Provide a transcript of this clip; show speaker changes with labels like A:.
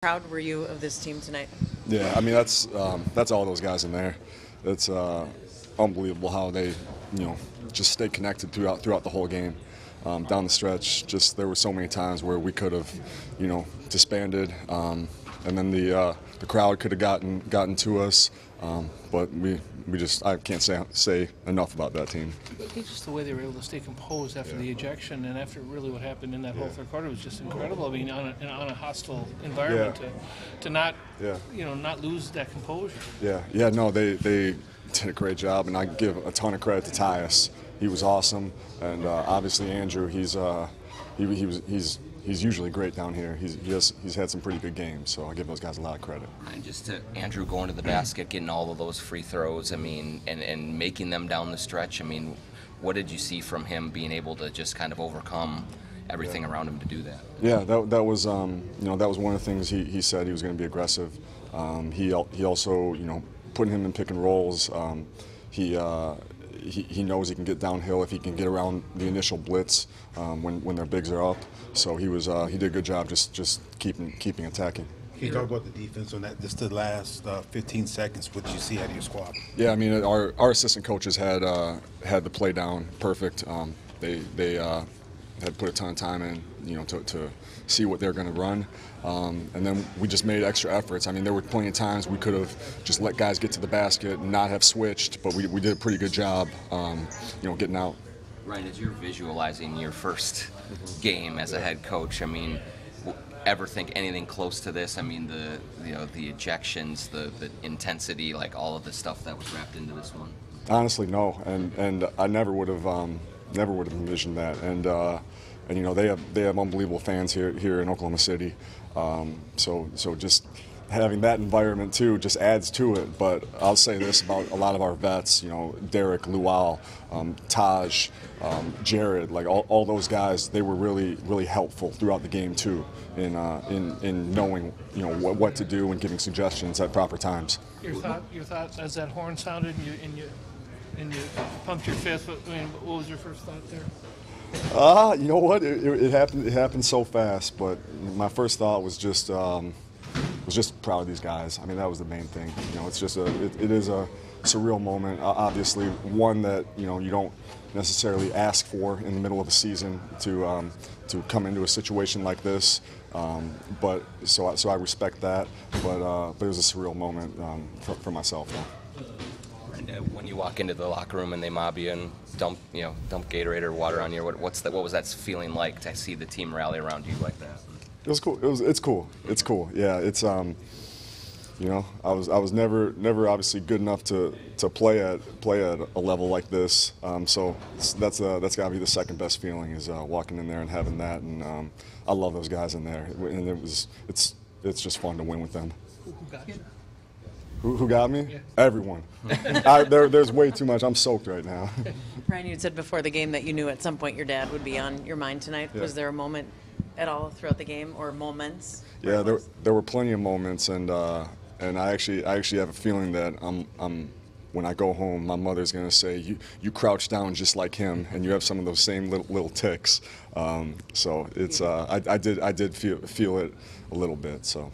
A: Proud were you of this team tonight?
B: Yeah, I mean that's all those guys in there. It's unbelievable how they, just stay connected throughout the whole game. Down the stretch, just there were so many times where we could have, disbanded, and then the crowd could have gotten to us, but we just I can't say enough about that team.
C: Just the way they were able to stay composed after the ejection and after really what happened in that whole third quarter was just incredible. I mean, on a hostile environment to not not lose that composure.
B: No, they did a great job, and I give a ton of credit to Tyus. He was awesome, and obviously Andrew. He's usually great down here. He's had some pretty good games, so I give those guys a lot of credit.
D: And just to Andrew going to the basket, getting all of those free throws, I mean, and making them down the stretch. I mean, what did you see from him being able to just kind of overcome everything around him to do that?
B: Yeah, that was that was one of the things he said he was going to be aggressive. He also putting him in pick and rolls. He knows he can get downhill if he can get around the initial blitz when their bigs are up. So he did a good job just keeping attacking.
E: Can you talk about the defense on that? Just the last 15 seconds, what did you see out of your squad?
B: Yeah, I mean our assistant coaches had the play down perfect. They had put a ton of time in, to see what they're going to run, and then we just made extra efforts. I mean, there were plenty of times we could have just let guys get to the basket and not have switched, but we did a pretty good job, getting out.
D: Ryan, as you're visualizing your first game as a head coach, I mean, ever think anything close to this? I mean, the ejections, the intensity, like all of the stuff that was wrapped into this one.
B: Honestly, no, and I never would have envisioned that. And they have unbelievable fans here in Oklahoma City. So just having that environment too just adds to it. But I'll say this about a lot of our vets, Derek, Luau, Taj, Jared, like all those guys, they were really helpful throughout the game too in knowing what to do and giving suggestions at proper times.
C: Your thought as that horn sounded and you pumped your fist. I mean, what was your first thought there?
B: You know what? It happened so fast. But my first thought was just proud of these guys. I mean, that was the main thing. It's just it is a surreal moment. Obviously, one that you don't necessarily ask for in the middle of a season to come into a situation like this. But so I respect that. But it was a surreal moment for myself.
D: When you walk into the locker room and they mob you and dump Gatorade or water on you, what was that feeling like to see the team rally around you like that?
B: It was cool. It's cool. It's cool. Yeah. It's I was never obviously good enough to play at a level like this. So that's got to be the second best feeling is walking in there and having that. And I love those guys in there. And it's just fun to win with them.
C: Who got you?
B: Who got me?
C: Yeah.
B: Everyone. There's way too much. I'm soaked right now.
A: Ryan, you had said before the game that you knew at some point your dad would be on your mind tonight.
B: Yeah.
A: Was there a moment at all throughout the game, or moments?
B: Yeah, there were plenty of moments, and I actually have a feeling that when I go home, my mother's gonna say you crouch down just like him, and you have some of those same little ticks. So it's I did feel it a little bit. So.